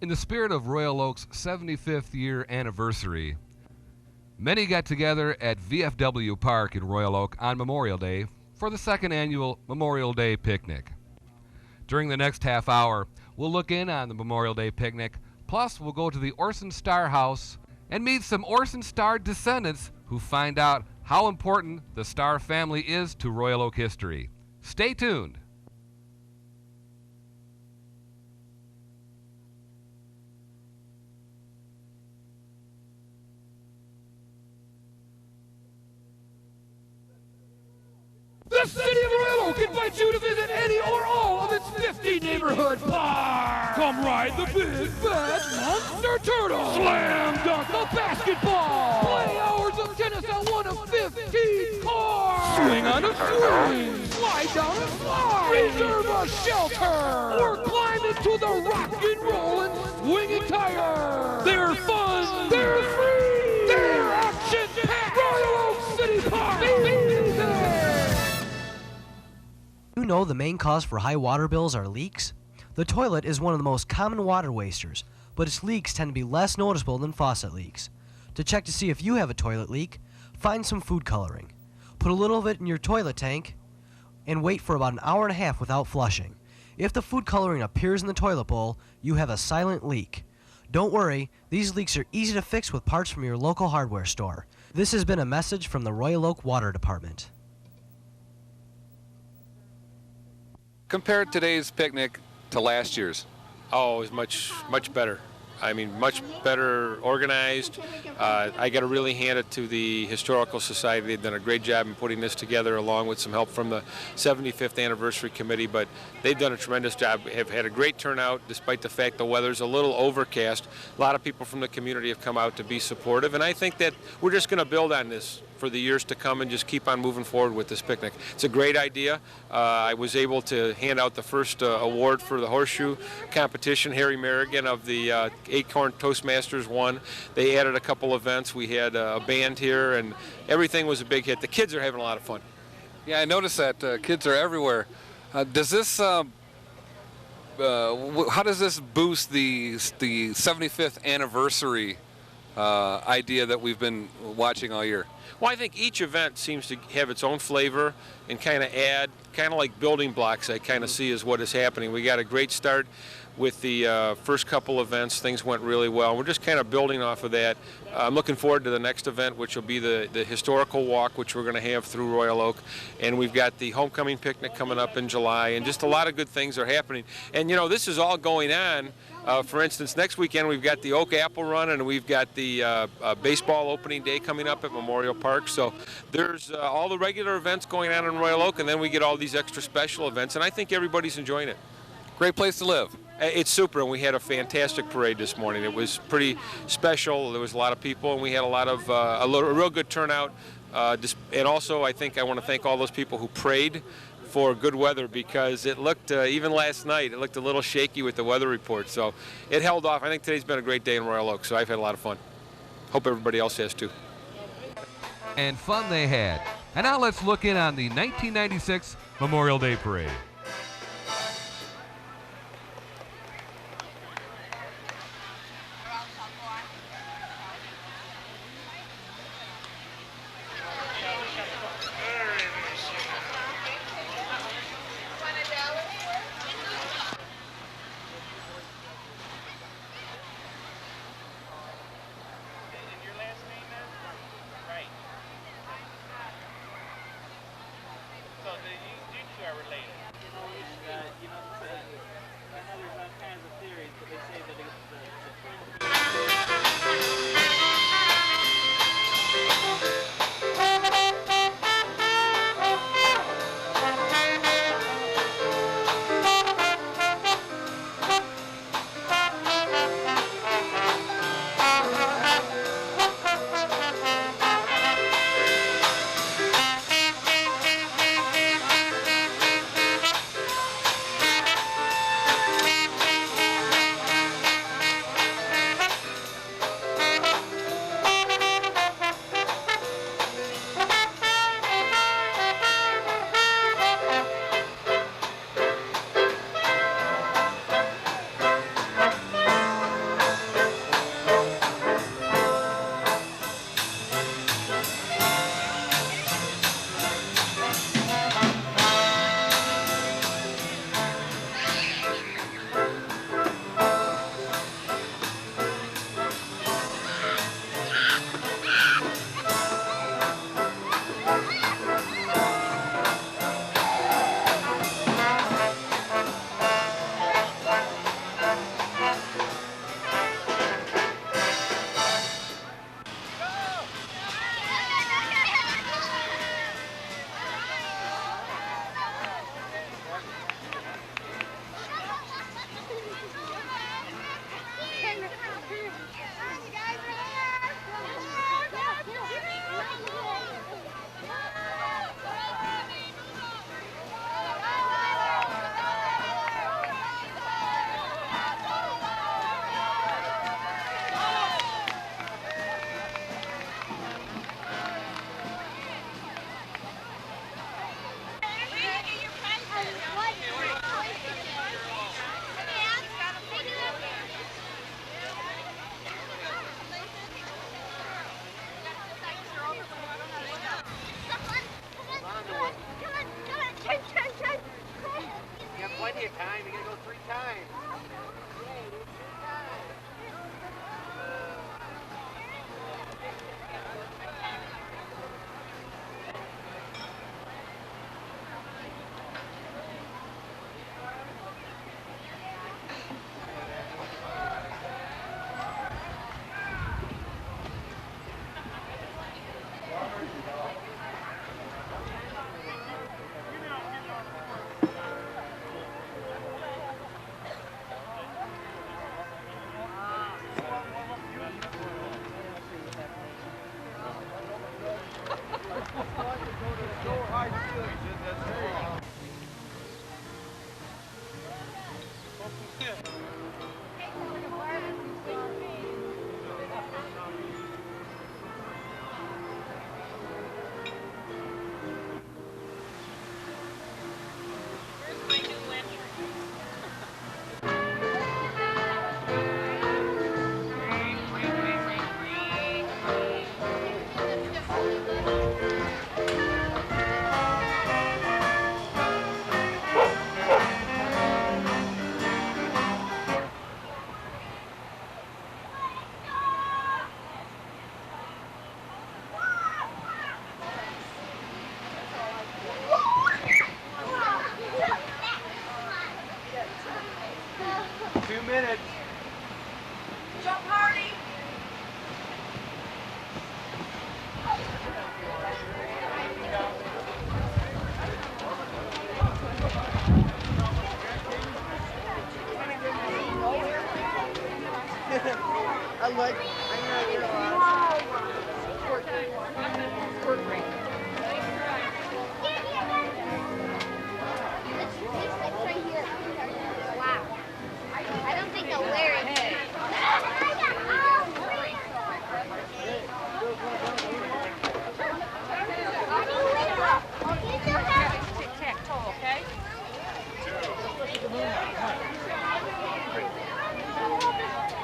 In the spirit of Royal Oak's 75th year anniversary, many got together at VFW Park in Royal Oak on Memorial Day for the second annual Memorial Day picnic. During the next half hour, we'll look in on the Memorial Day picnic, plus we'll go to the Orson Star House and meet some Orson Star descendants who find out how important the Star family is to Royal Oak history. Stay tuned. The City of Royal Oak invites you to visit any or all of its 50 neighborhood parks. Come ride the big bad monster turtle. Slam dunk the basketball. Play hours of tennis on one of 15 cars. Swing on a swing. Slide down a slide. Reserve a shelter. Or climb into the rock and roll and swinging tire. They're fun. They're free. They're action-packed. Royal Oak City Park. Be there. You know the main cause for high water bills are leaks? The toilet is one of the most common water wasters, but its leaks tend to be less noticeable than faucet leaks. To check to see if you have a toilet leak, find some food coloring. Put a little of it in your toilet tank and wait for about an hour and a half without flushing. If the food coloring appears in the toilet bowl, you have a silent leak. Don't worry, these leaks are easy to fix with parts from your local hardware store. This has been a message from the Royal Oak Water Department. Compare today's picnic to last year's. Oh, it was much better. I mean, much better organized. I got to really hand it to the Historical Society. They've done a great job in putting this together, along with some help from the 75th Anniversary Committee, but they've done a tremendous job, have had a great turnout, despite the fact the weather's a little overcast. A lot of people from the community have come out to be supportive, and I think that we're just going to build on this for the years to come and just keep on moving forward with this picnic. It's a great idea. I was able to hand out the first award for the horseshoe competition. Harry Merrigan of the Acorn Toastmasters won. They added a couple events. We had a band here, and everything was a big hit. The kids are having a lot of fun. Yeah, I noticed that kids are everywhere. Does this, how does this boost the 75th anniversary idea that we've been watching all year? Well, I think each event seems to have its own flavor and kind of add, kind of like building blocks I kind of see is what is happening. We got a great start with the first couple events. Things went really well. We're just kind of building off of that. I'm looking forward to the next event, which will be the historical walk, which we're going to have through Royal Oak. And we've got the homecoming picnic coming up in July, and just a lot of good things are happening. And, you know, this is all going on. For instance, next weekend we've got the Oak Apple Run, and we've got the baseball opening day coming up at Memorial Park. So there's all the regular events going on in Royal Oak, and then we get all these extra special events, and I think everybody's enjoying it. Great place to live. It's super, and we had a fantastic parade this morning. It was pretty special. There was a lot of people, and we had a lot of a real good turnout. And also, I think I want to thank all those people who prayed for good weather, because it looked, even last night, it looked a little shaky with the weather report. So it held off. I think today's been a great day in Royal Oak, so I've had a lot of fun. Hope everybody else has too. And fun they had. And now let's look in on the 1996 Memorial Day Parade. So you two are related?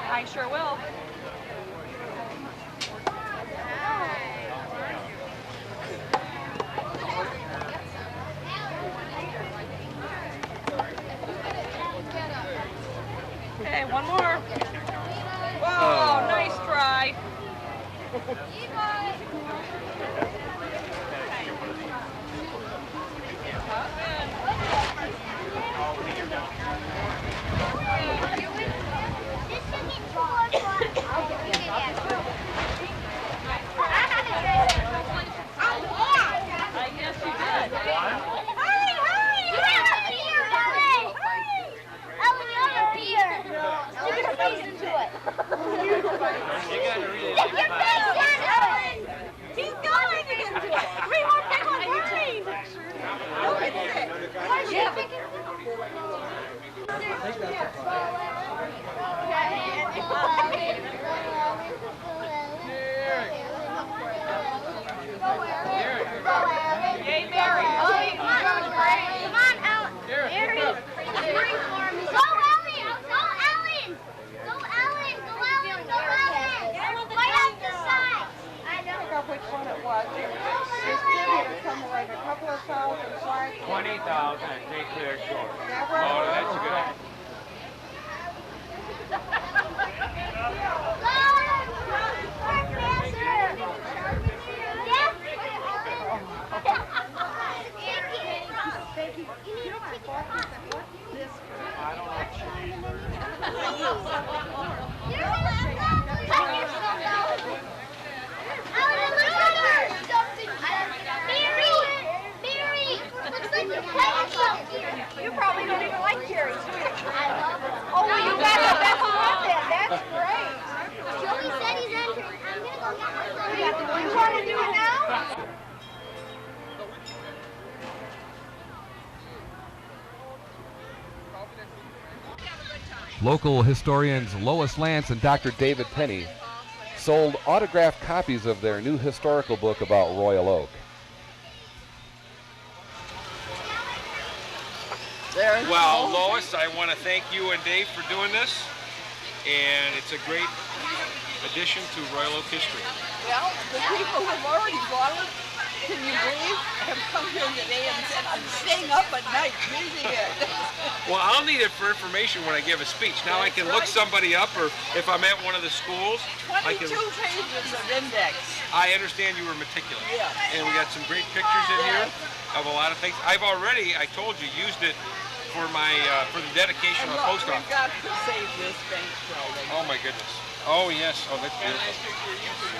I sure will. Okay, one more. Whoa, nice try. I guess you did. Yay, Mary. Which one it was. Distributed something like a couple of thousand flags. 20,000 and take care short. Yeah, Oh, that's a good idea. You probably don't even like cherries. Oh, well, you got the best one then. That's great. Joey said he's entering. I'm gonna go get my phone. You want to do it now? Local historians Lois Lance and Dr. David Penny sold autographed copies of their new historical book about Royal Oak. Well, Lois, I want to thank you and Dave for doing this, and it's a great addition to Royal Oak history. Well, the people who have already bought it, can you believe, have come here today and said, I'm staying up at night reading it. Well, I'll need it for information when I give a speech. Now I can look somebody up, or if I'm at one of the schools, I 22 can... pages of index. I understand you were meticulous. Yeah. And we got some great pictures in here of a lot of things. I've already, I told you, used it for my for the dedication And of the look, post we've office. got to save this bank building. Oh my goodness. Oh yes. Oh, that's beautiful.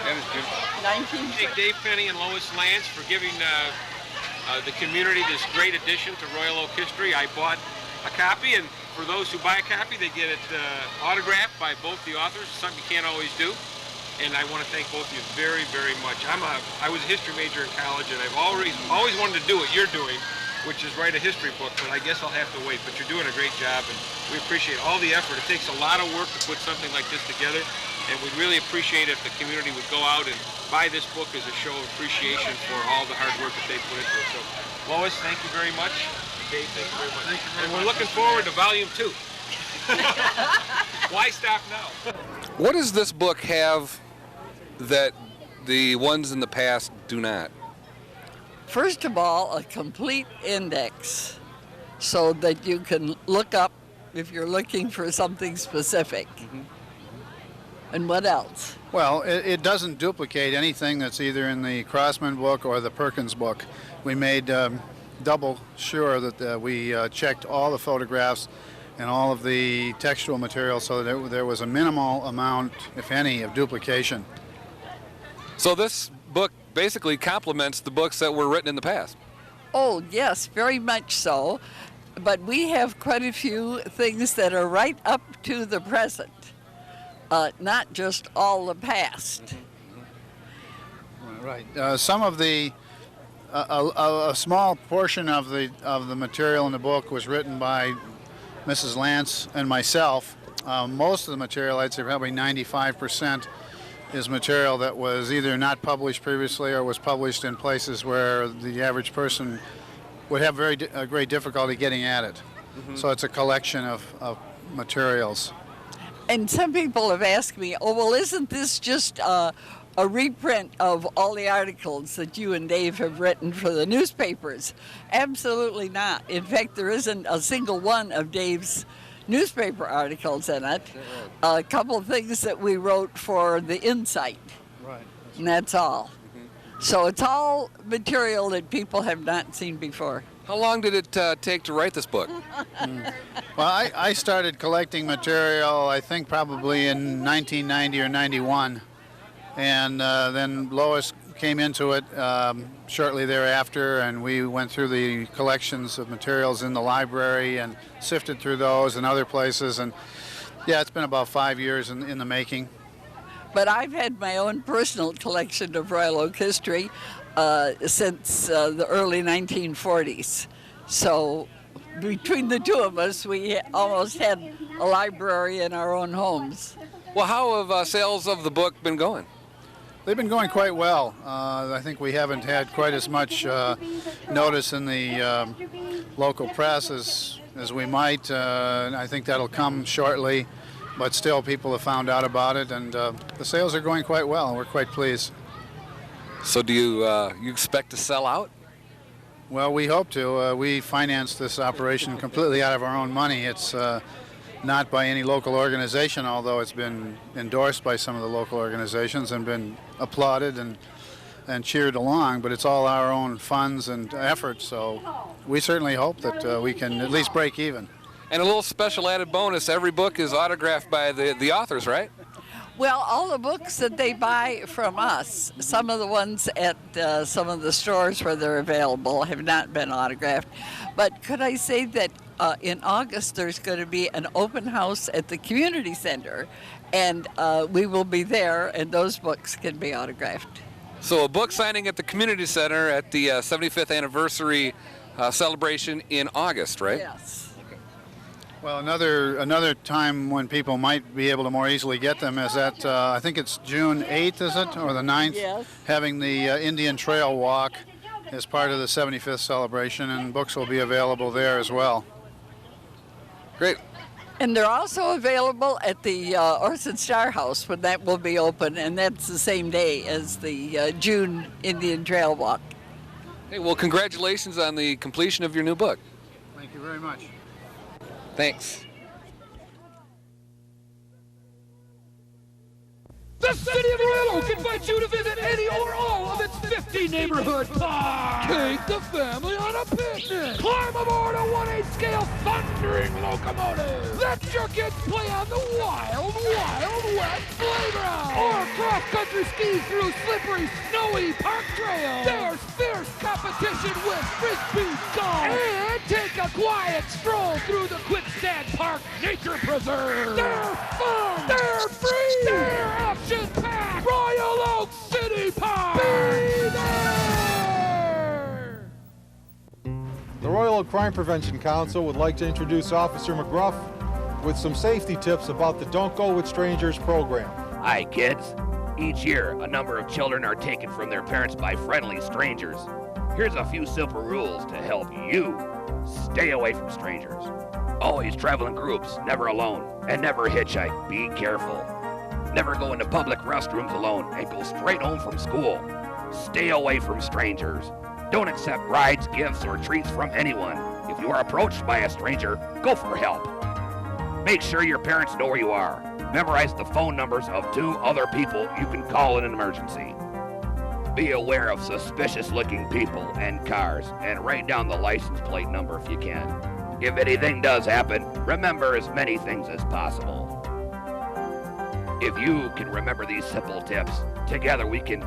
That is beautiful. 19. Thank Dave Penny and Lois Lance for giving the community this great addition to Royal Oak history. I bought a copy, and for those who buy a copy, they get it autographed by both the authors, something you can't always do. And I want to thank both of you very, very much. I was a history major in college, and I've always wanted to do what you're doing, which is write a history book, but I guess I'll have to wait. But you're doing a great job, and we appreciate all the effort. It takes a lot of work to put something like this together, and we'd really appreciate if the community would go out and buy this book as a show of appreciation for all the hard work that they put into it. So, Lois, thank you very much. Dave, thank you very much. And we're looking forward to volume 2. Why stop now? What does this book have that the ones in the past do not? First of all, a complete index so that you can look up if you're looking for something specific. And what else? Well, it doesn't duplicate anything that's either in the Crossman book or the Perkins book. We made double sure that we checked all the photographs and all of the textual material so that there was a minimal amount, if any, of duplication. So this book basically complements the books that were written in the past. Oh, yes, very much so. But we have quite a few things that are right up to the present, not just all the past. Right. Some of the a small portion of the material in the book was written by Mrs. Lance and myself. Most of the material, I'd say probably 95%, is material that was either not published previously or was published in places where the average person would have great difficulty getting at it. So it's a collection of materials. And some people have asked me, oh, well, isn't this just a reprint of all the articles that you and Dave have written for the newspapers? Absolutely not. In fact, there isn't a single one of Dave's newspaper articles in it. A couple of things that we wrote for the Insight. Right. And that's all. So it's all material that people have not seen before. How long did it take to write this book? Well, I started collecting material, I think probably in 1990 or 91. And then Lois came into it shortly thereafter, and we went through the collections of materials in the library and sifted through those and other places. And yeah, it's been about 5 years in the making. But I've had my own personal collection of Royal Oak history since the early 1940s. So between the two of us, we almost had a library in our own homes. Well, how have sales of the book been going? They've been going quite well. I think we haven't had quite as much notice in the local press as we might. I think that'll come shortly, but still people have found out about it, and the sales are going quite well, and we're quite pleased. So do you expect to sell out? Well, we hope to. We financed this operation completely out of our own money. It's not by any local organization, although it's been endorsed by some of the local organizations and been applauded and cheered along, but it's all our own funds and efforts, so we certainly hope that we can at least break even. And a little special added bonus, every book is autographed by the authors, right? Well, all the books that they buy from us, some of the ones at some of the stores where they're available have not been autographed. But could I say that in August there's going to be an open house at the community center, and we will be there, and those books can be autographed. So a book signing at the community center at the 75th anniversary celebration in August, right? Yes. Well, another time when people might be able to more easily get them is at, I think it's June 8th, is it, or the 9th? Yes. Having the Indian Trail Walk as part of the 75th celebration, and books will be available there as well. Great. And they're also available at the Orson Star House when that will be open, and that's the same day as the June Indian Trail Walk. Hey, well, congratulations on the completion of your new book. Thank you very much. Thanks. The City of Royal Oak invites you to visit any or all of its 50 neighborhood parks. Take the family on a picnic. Climb aboard a 1/8 scale thundering locomotive. Let your kids play on the Wild West playground. Or cross-country ski through slippery, snowy park trails. There's fierce competition with frisbee golf. And take a quiet stroll through the Quickstand Park Nature Preserve. They're fun. They're free. They're action-packed. Royal Oak City Park. Be there. The Royal Crime Prevention Council would like to introduce Officer McGruff with some safety tips about the Don't Go With Strangers program. Hi, kids. Each year, a number of children are taken from their parents by friendly strangers. Here's a few simple rules to help you stay away from strangers. Always travel in groups, never alone, and never hitchhike. Be careful. Never go into public restrooms alone and go straight home from school. Stay away from strangers. Don't accept rides, gifts, or treats from anyone. If you are approached by a stranger, go for help. Make sure your parents know where you are. Memorize the phone numbers of 2 other people you can call in an emergency. Be aware of suspicious-looking people and cars, and write down the license plate number if you can. If anything does happen, remember as many things as possible. If you can remember these simple tips, together we can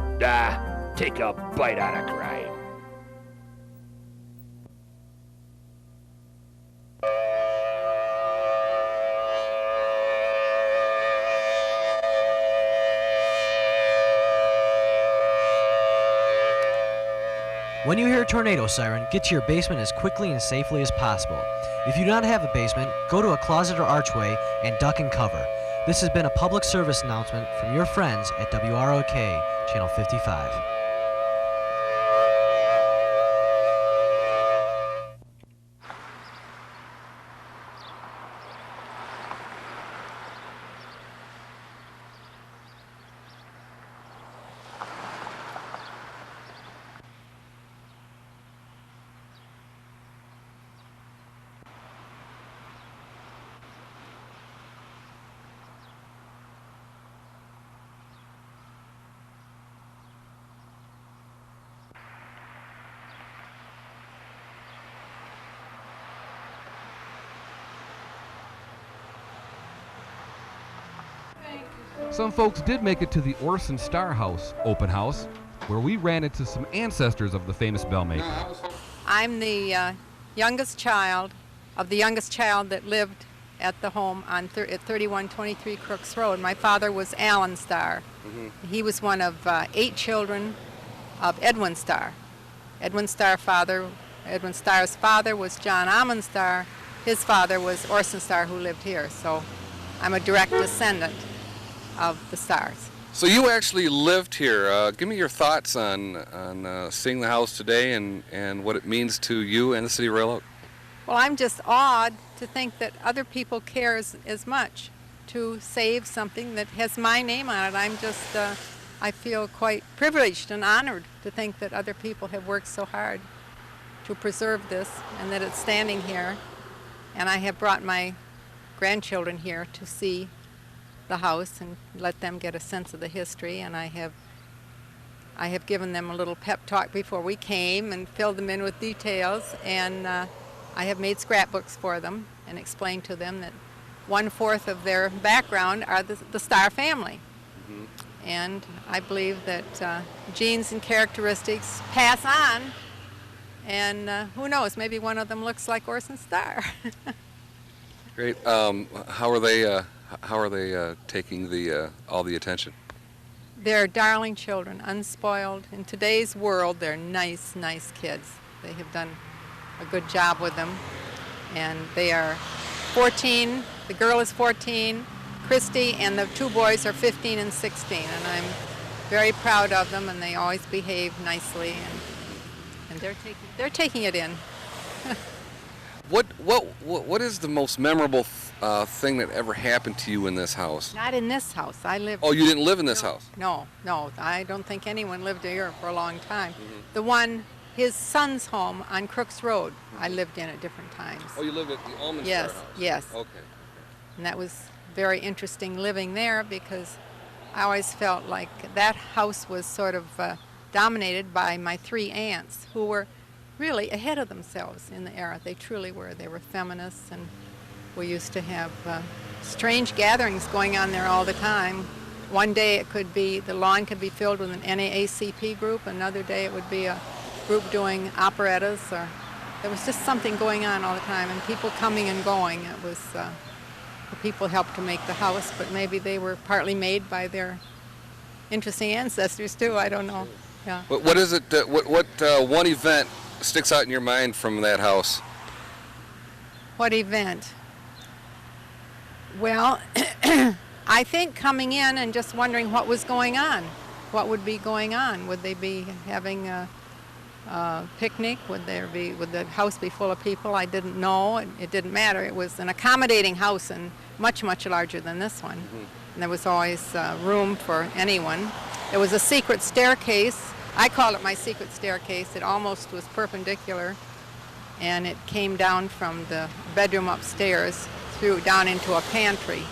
take a bite out of crime. When you hear a tornado siren, get to your basement as quickly and safely as possible. If you do not have a basement, go to a closet or archway and duck and cover. This has been a public service announcement from your friends at WROK Channel 55. Some folks did make it to the Orson Star House open house, where we ran into some ancestors of the famous bell maker. I'm the youngest child of the youngest child that lived at the home on at 3123 Crooks Road. My father was Alan Starr. He was one of 8 children of Edwin Starr. Edwin Starr's father was John Almond Starr. His father was Orson Starr, who lived here. So I'm a direct descendant of the Stars. So you actually lived here. Give me your thoughts on seeing the house today and what it means to you and the city of Royal Oak. Well, I'm just awed to think that other people care as much to save something that has my name on it. I'm just, I feel quite privileged and honored to think that other people have worked so hard to preserve this and that it's standing here. And I have brought my grandchildren here to see the house and let them get a sense of the history, and I have given them a little pep talk before we came and filled them in with details, and I have made scrapbooks for them and explained to them that 1/4 of their background are the Starr family. And I believe that genes and characteristics pass on, and who knows, maybe one of them looks like Orson Starr. Great. How are they taking all the attention? They're darling children, unspoiled. In today's world, they're nice, nice kids. They have done a good job with them. And they are 14, the girl is 14, Christy, and the 2 boys are 15 and 16. And I'm very proud of them, and they always behave nicely, and they're taking it in. What is the most memorable thing that ever happened to you in this house? Not in this house. I lived. Oh, you didn't live in this house? No. I don't think anyone lived here for a long time. The one, his son's home on Crooks Road, I lived in at different times. Oh, you lived at the Almond Star house? Yes. Okay. And that was very interesting living there, because I always felt like that house was sort of dominated by my 3 aunts, who were really ahead of themselves in the era. They truly were. They were feminists, and we used to have strange gatherings going on there all the time. One day it could be, the lawn could be filled with an NAACP group. Another day it would be a group doing operettas, or there was just something going on all the time, and people coming and going. It was, the people helped to make the house, but maybe they were partly made by their interesting ancestors too. I don't know. Yeah. What is it? What one event sticks out in your mind from that house? What event? Well, I think coming in and just wondering what was going on. What would be going on? Would they be having a picnic? Would the house be full of people? I didn't know. It didn't matter. It was an accommodating house and much, much larger than this one. And there was always room for anyone. There was a secret staircase. I call it my secret staircase. It almost was perpendicular, and it came down from the bedroom upstairs through down into a pantry.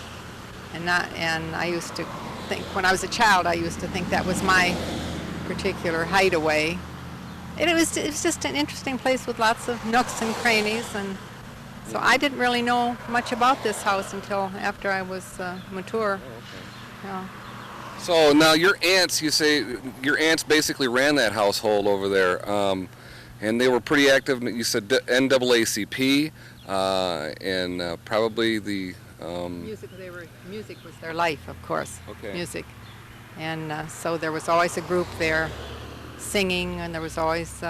And I used to think, when I was a child, I used to think that was my particular hideaway. And it was just an interesting place with lots of nooks and crannies, and so I didn't really know much about this house until after I was mature. Yeah. So now your aunts, you say your aunts basically ran that household over there, and they were pretty active. You said NAACP, and probably the music was their life, of course. Okay. Music, and so there was always a group there singing, and there was always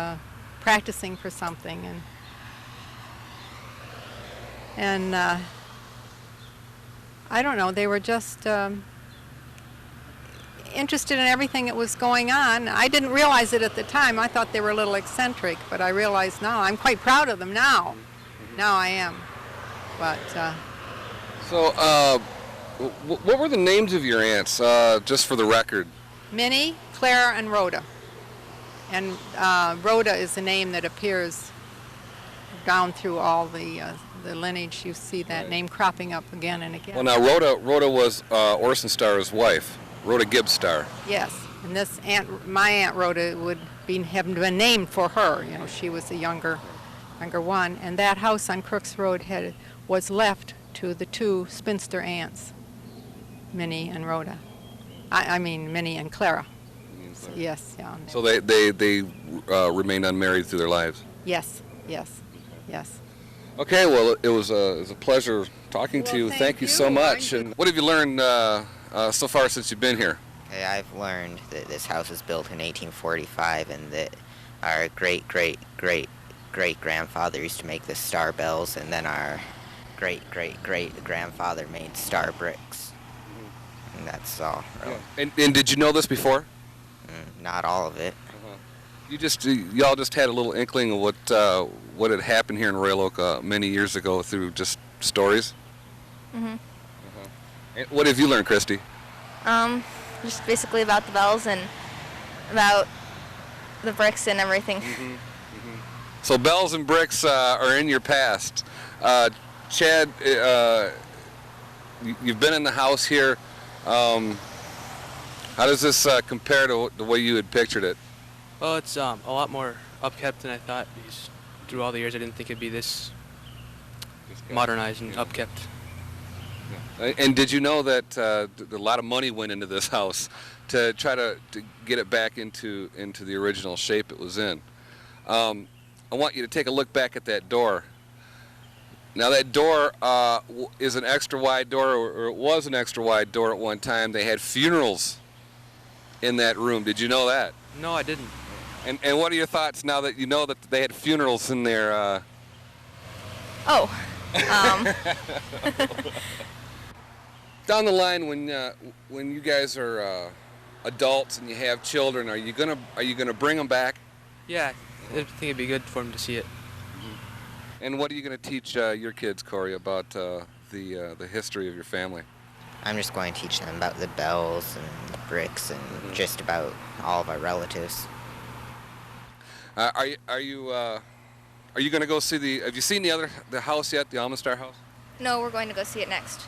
practicing for something, and I don't know. They were just interested in everything that was going on. I didn't realize it at the time. I thought they were a little eccentric, but I realize now. I'm quite proud of them now. Now I am. But so, what were the names of your aunts, just for the record? Minnie, Clara, and Rhoda. And Rhoda is a name that appears down through all the lineage. You see that name cropping up again and again. Well, now Rhoda was Orson Starr's wife. Rhoda Gibbs Starr. Yes, and this my Aunt Rhoda have been named for her. You know, she was the younger one, and that house on Crooks Road was left to the two spinster aunts, Minnie and Rhoda. I mean Minnie and Clara. So, yes, yeah. So they remained unmarried through their lives. Yes. Okay, well, it was a pleasure talking to you. Thank you so much. And what have you learned so far since you've been here? Okay, I've learned that this house was built in 1845, and that our great-great-great-great-grandfather used to make the star bells, and then our great-great-great-grandfather made star bricks. And that's all. Really. Yeah. And did you know this before? Not all of it. Y'all just had a little inkling of what had happened here in Royal Oak many years ago through just stories? Mhm. And what have you learned, Christy? Just basically about the bells and about the bricks and everything. So bells and bricks are in your past. Chad, you've been in the house here. How does this compare to the way you had pictured it? Well, it's a lot more upkept than I thought, because through all the years I didn't think it'd be this modernized and upkept. Yeah. And did you know that a lot of money went into this house to try to get it back into the original shape it was in? I want you to take a look back at that door. Now that door is an extra wide door, or it was an extra wide door at one time. They had funerals in that room. Did you know that? No, I didn't. And what are your thoughts now that you know that they had funerals in there? Down the line, when you guys are adults and you have children, are you gonna bring them back? Yeah, I think it'd be good for them to see it. And what are you gonna teach your kids, Corey, about the history of your family? I'm just going to teach them about the bells and the bricks and just about all of our relatives. Are you going to go see have you seen the house yet, the Almond Star house? No, we're going to go see it next.